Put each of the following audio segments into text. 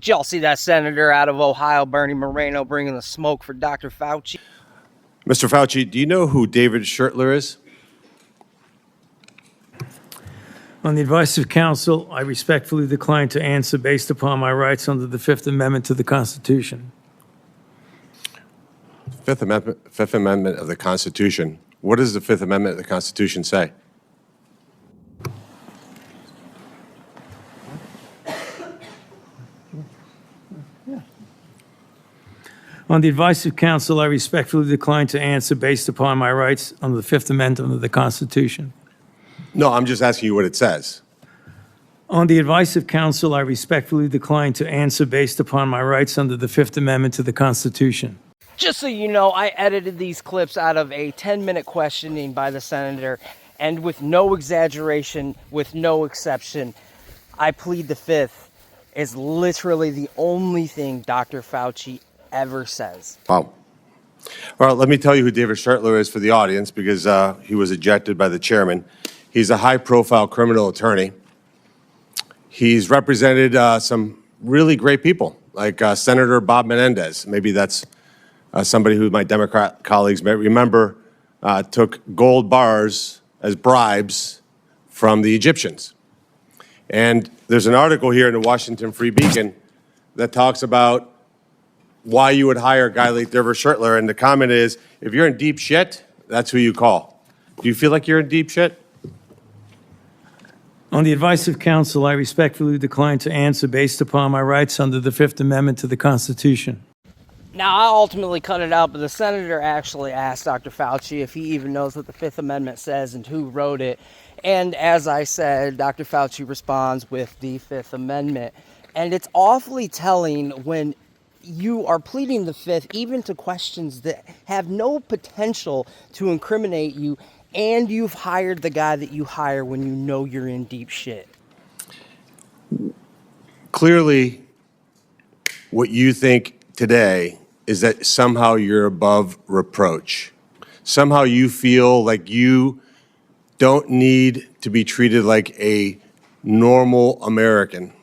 Did y'all see that senator out of Ohio, Bernie Moreno, bringing the smoke for Dr. Fauci? Mr. Fauci, do you know who David Shurtler is? On the advice of counsel, I respectfully decline to answer based upon my rights under the Fifth Amendment to the Constitution. Fifth Amendment of the Constitution. What does the Fifth Amendment of the Constitution say? On the advice of counsel, I respectfully decline to answer based upon my rights under the Fifth Amendment of the Constitution. No, I'm just asking you what it says. On the advice of counsel, I respectfully decline to answer based upon my rights under the Fifth Amendment to the Constitution. Just so you know, I edited these clips out of a 10-minute questioning by the senator, and with no exaggeration, with no exception, I plead the Fifth is literally the only thing Dr. Fauci ever says. Wow. All right, let me tell you who David Shurtler is for the audience, because he was ejected by the chairman. He's a high-profile criminal attorney. He's represented some really great people, like Senator Bob Menendez. Maybe that's somebody who my Democrat colleagues may remember took gold bars as bribes from the Egyptians. And there's an article here in the Washington Free Beacon that talks about why you would hire a guy like David Shurtler. And the comment is, if you're in deep shit, that's who you call. Do you feel like you're in deep shit? On the advice of counsel, I respectfully decline to answer based upon my rights under the Fifth Amendment to the Constitution. Now, I ultimately cut it out, but the senator actually asked Dr. Fauci if he even knows what the Fifth Amendment says and who wrote it. And as I said, Dr. Fauci responds with the Fifth Amendment. And it's awfully telling when you are pleading the Fifth, even to questions that have no potential to incriminate you, and you've hired the guy that you hire when you know you're in deep shit. Clearly, what you think today is that somehow you're above reproach. Somehow you feel like you don't need to be treated like a normal American.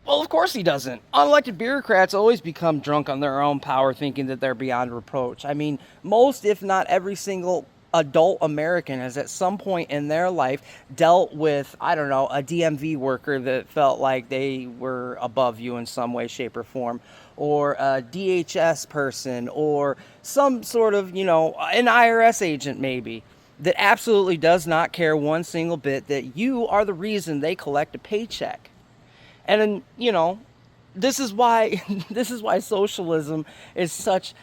Well, of course he doesn't. Unelected bureaucrats always become drunk on their own power, thinking that they're beyond reproach. I mean, most, if not every single adult American has at some point in their life dealt with, I don't know, a DMV worker that felt like they were above you in some way, shape, or form, or a DHS person, or some sort of, an IRS agent maybe, that absolutely does not care one single bit that you are the reason they collect a paycheck. And then, this is why socialism is such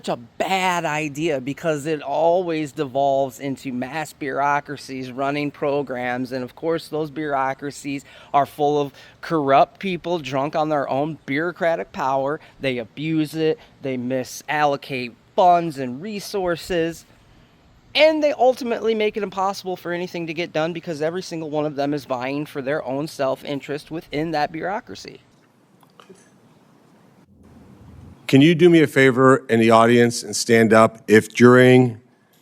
a bad idea, because it always devolves into mass bureaucracies running programs. And of course, those bureaucracies are full of corrupt people drunk on their own bureaucratic power. They abuse it. They misallocate funds and resources. And they ultimately make it impossible for anything to get done, because every single one of them is vying for their own self-interest within that bureaucracy. Can you do me a favor in the audience and stand up if during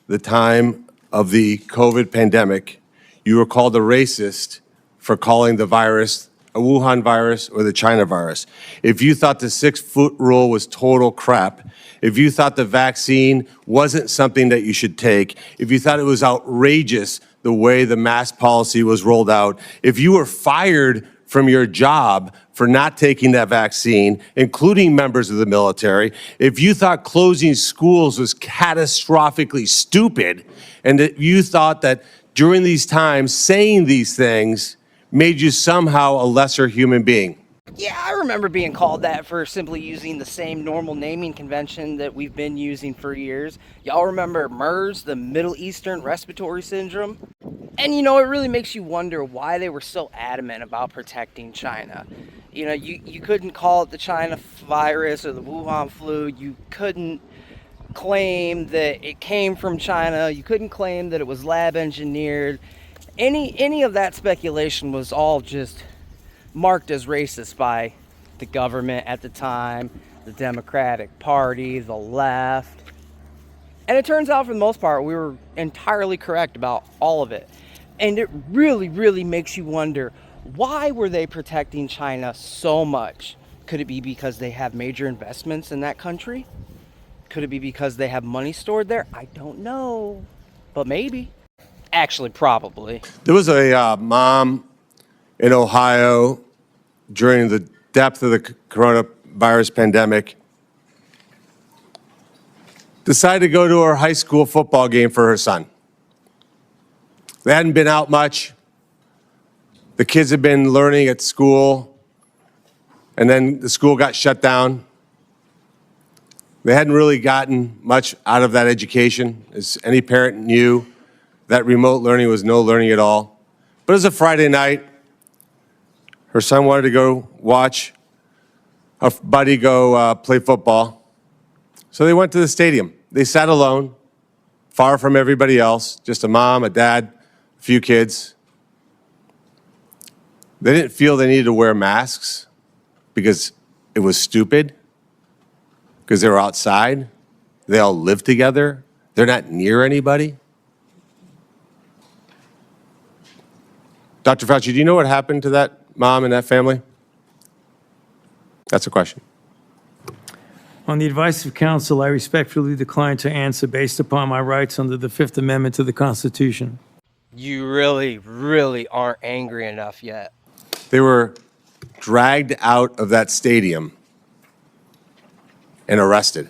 the time of the COVID pandemic, you were called a racist for calling the virus a Wuhan virus or the China virus? If you thought the 6-foot rule was total crap, if you thought the vaccine wasn't something that you should take, if you thought it was outrageous the way the mask policy was rolled out, if you were fired from your job for not taking that vaccine, including members of the military, if you thought closing schools was catastrophically stupid, and that you thought that during these times saying these things made you somehow a lesser human being. Yeah, I remember being called that for simply using the same normal naming convention that we've been using for years. Y'all remember MERS, the Middle Eastern Respiratory Syndrome? And it really makes you wonder why they were so adamant about protecting China. You couldn't call it the China virus or the Wuhan flu. You couldn't claim that it came from China. You couldn't claim that it was lab engineered. Any of that speculation was all just marked as racist by the government at the time, the Democratic Party, the left. And it turns out, for the most part, we were entirely correct about all of it. And it really, really makes you wonder, why were they protecting China so much? Could it be because they have major investments in that country? Could it be because they have money stored there? I don't know, but maybe. Actually, probably. There was a mom in Ohio during the depth of the coronavirus pandemic, decided to go to her high school football game for her son. They hadn't been out much. The kids had been learning at school, and then the school got shut down. They hadn't really gotten much out of that education. As any parent knew, that remote learning was no learning at all. But it was a Friday night. Her son wanted to go watch a buddy go play football. So they went to the stadium. They sat alone, far from everybody else, just a mom, a dad, a few kids. They didn't feel they needed to wear masks because it was stupid, because they were outside. They all live together. They're not near anybody. Dr. Fauci, do you know what happened to that mom and that family? That's a question. On the advice of counsel, I respectfully decline to answer based upon my rights under the Fifth Amendment to the Constitution. You really, really aren't angry enough yet. They were dragged out of that stadium and arrested.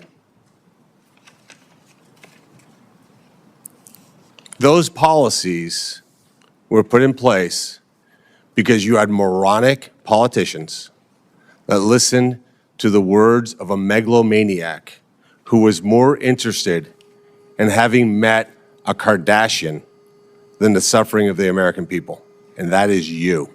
Those policies were put in place because you had moronic politicians that listened to the words of a megalomaniac who was more interested in having met a Kardashian than the suffering of the American people. And that is you.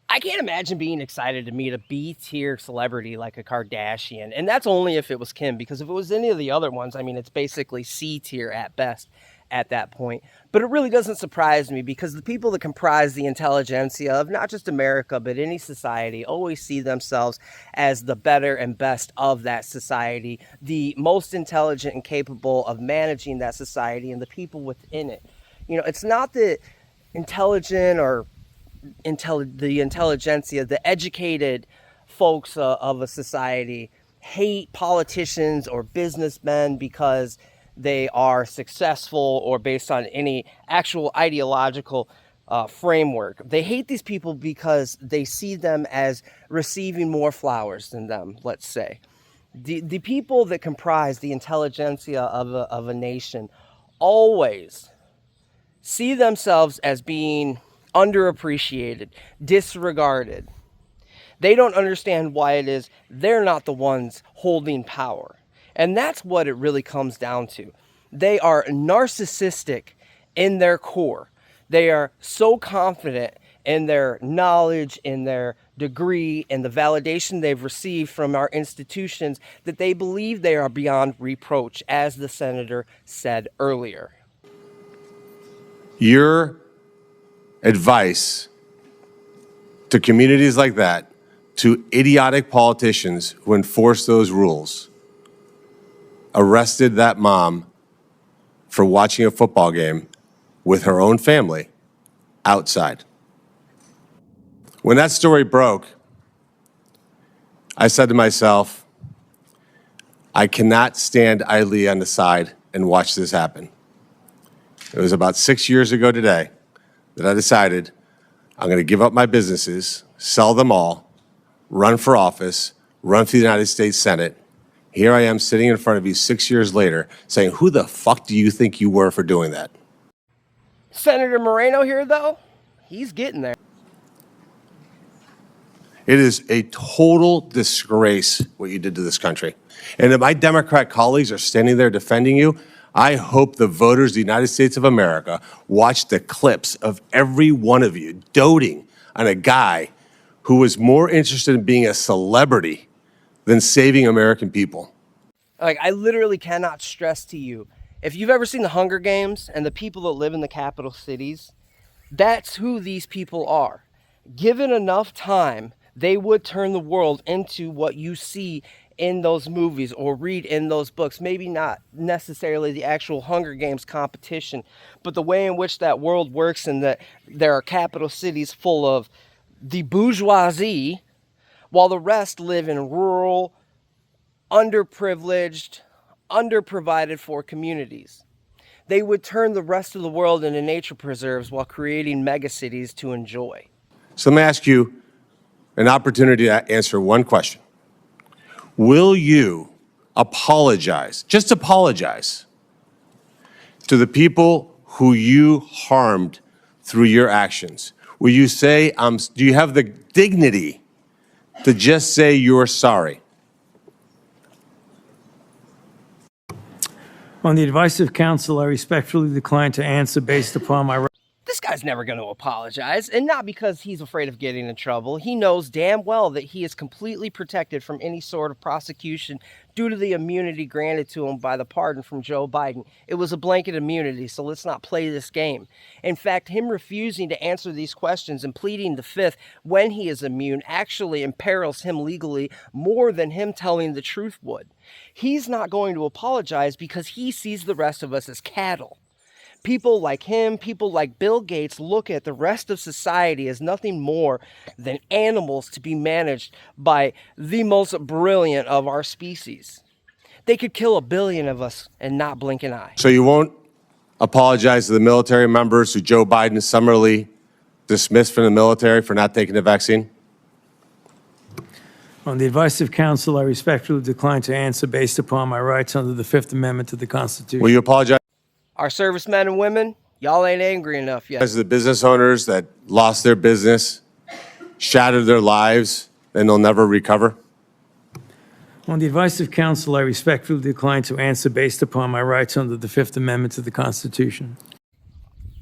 I can't imagine being excited to meet a B-tier celebrity like a Kardashian. And that's only if it was Kim, because if it was any of the other ones, I mean, it's basically C-tier at best at that point. But it really doesn't surprise me, because the people that comprise the intelligentsia of not just America, but any society always see themselves as the better and best of that society, the most intelligent and capable of managing that society and the people within it. You know, it's not the intelligent or the intelligentsia, the educated folks of a society hate politicians or businessmen because they are successful or based on any actual ideological framework. They hate these people because they see them as receiving more flowers than them, let's say. The people that comprise the intelligentsia of a nation always see themselves as being underappreciated, disregarded. They don't understand why it is they're not the ones holding power. And that's what it really comes down to. They are narcissistic in their core. They are so confident in their knowledge, in their degree, and the validation they've received from our institutions that they believe they are beyond reproach, as the senator said earlier. Your advice to communities like that, to idiotic politicians who enforce those rules, arrested that mom for watching a football game with her own family outside. When that story broke, I said to myself, I cannot stand idly on the side and watch this happen. It was about 6 years ago today that I decided I'm going to give up my businesses, sell them all, run for office, run for the United States Senate. Here I am sitting in front of you 6 years later saying, who the fuck do you think you were for doing that? Senator Moreno here, though, he's getting there. It is a total disgrace what you did to this country. And if my Democrat colleagues are standing there defending you, I hope the voters of the United States of America watch the clips of every one of you doting on a guy who was more interested in being a celebrity than saving American people. Like, I literally cannot stress to you, if you've ever seen the Hunger Games and the people that live in the capital cities, that's who these people are. Given enough time, they would turn the world into what you see in those movies or read in those books. Maybe not necessarily the actual Hunger Games competition, but the way in which that world works, and that there are capital cities full of the bourgeoisie. while the rest live in rural, underprivileged, underprovided for communities. They would turn the rest of the world into nature preserves while creating megacities to enjoy. So let me ask you an opportunity to answer one question. Will you apologize, just apologize, to the people who you harmed through your actions? Will you say, do you have the dignity to just say you're sorry? On the advice of counsel, I respectfully decline to answer based upon my This guy's never going to apologize, and not because he's afraid of getting in trouble. He knows damn well that he is completely protected from any sort of prosecution due to the immunity granted to him by the pardon from Joe Biden. It was a blanket immunity, so let's not play this game. In fact, him refusing to answer these questions and pleading the fifth when he is immune actually imperils him legally more than him telling the truth would. He's not going to apologize because he sees the rest of us as cattle. People like him, people like Bill Gates, look at the rest of society as nothing more than animals to be managed by the most brilliant of our species. They could kill 1 billion of us and not blink an eye. So you won't apologize to the military members who Joe Biden summarily dismissed from the military for not taking the vaccine? On the advice of counsel, I respectfully decline to answer based upon my rights under the Fifth Amendment to the Constitution. Will you apologize Our servicemen and women, y'all ain't angry enough yet. to the business owners that lost their business, shattered their lives, and they'll never recover? On the advice of counsel, I respectfully decline to answer based upon my rights under the Fifth Amendment to the Constitution.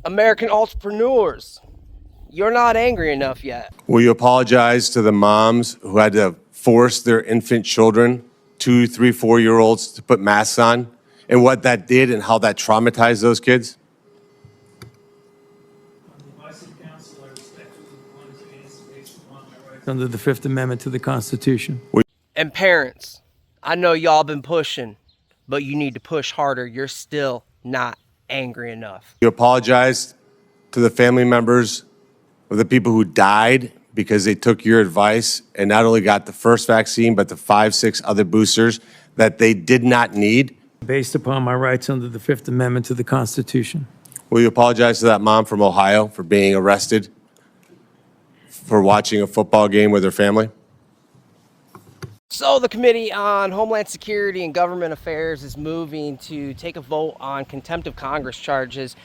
American entrepreneurs, you're not angry enough yet. Will you apologize to the moms who had to force their infant children, 2, 3, 4-year-olds, to put masks on, and what that did and how that traumatized those kids? On the advice of counsel, I respectfully decline to answer based upon my rights under the Fifth Amendment to the Constitution. And parents, I know y'all been pushing, but you need to push harder. You're still not angry enough. You apologize to the family members of the people who died because they took your advice and not only got the first vaccine, but the 5, 6 other boosters that they did not need? Based upon my rights under the Fifth Amendment to the Constitution. Will you apologize to that mom from Ohio for being arrested for watching a football game with her family? So the Committee on Homeland Security and Government Affairs is moving to take a vote on contempt of Congress charges.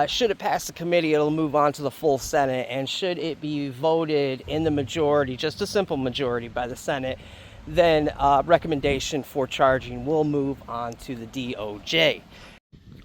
Should it pass the committee, it'll move on to the full Senate. And should it be voted in the majority, just a simple majority by the Senate, then recommendation for charging will move on to the DOJ.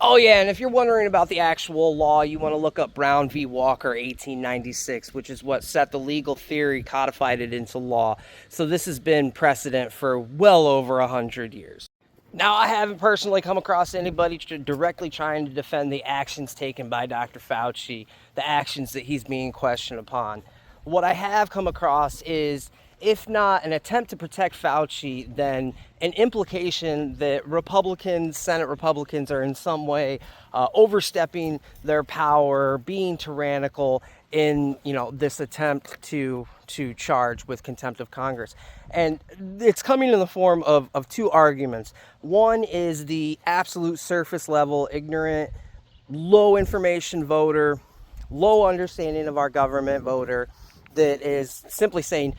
Oh yeah, and if you're wondering about the actual law, you want to look up Brown v. Walker 1896, which is what set the legal theory, codified it into law. So this has been precedent for well over 100 years. Now, I haven't personally come across anybody directly trying to defend the actions taken by Dr. Fauci, the actions that he's being questioned upon. What I have come across is, if not an attempt to protect Fauci, then an implication that Republicans, Senate Republicans, are in some way overstepping their power, being tyrannical in, this attempt to charge with contempt of Congress. And it's coming in the form of 2 arguments. One is the absolute surface level, ignorant, low information voter, low understanding of our government voter that is simply saying,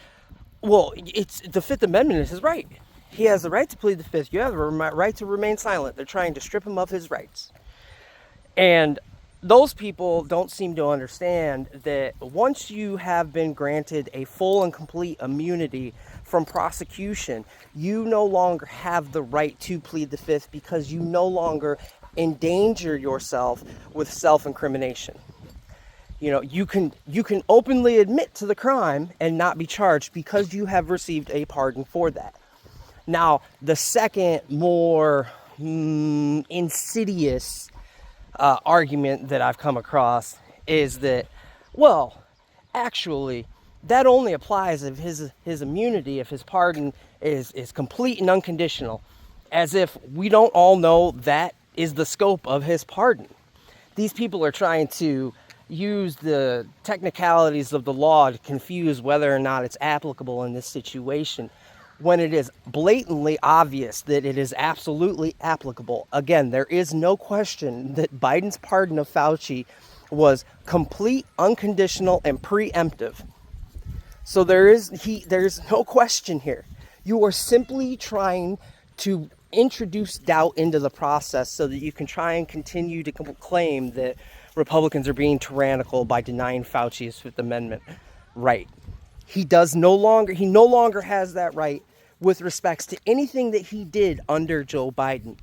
well, it's the Fifth Amendment is his right. He has the right to plead the Fifth. You have the right to remain silent. They're trying to strip him of his rights. And those people don't seem to understand that once you have been granted a full and complete immunity from prosecution, you no longer have the right to plead the Fifth because you no longer endanger yourself with self-incrimination. You can openly admit to the crime and not be charged because you have received a pardon for that. Now, the second, more insidious argument that I've come across is that, well, actually, that only applies if his immunity, if his pardon is complete and unconditional, as if we don't all know that is the scope of his pardon. These people are trying to use the technicalities of the law to confuse whether or not it's applicable in this situation when it is blatantly obvious that it is absolutely applicable. Again, there is no question that Biden's pardon of Fauci was complete, unconditional, and preemptive. So there's no question here. You are simply trying to introduce doubt into the process so that you can try and continue to claim that Republicans are being tyrannical by denying Fauci's Fifth Amendment right. He no longer has that right with respects to anything that he did under Joe Biden.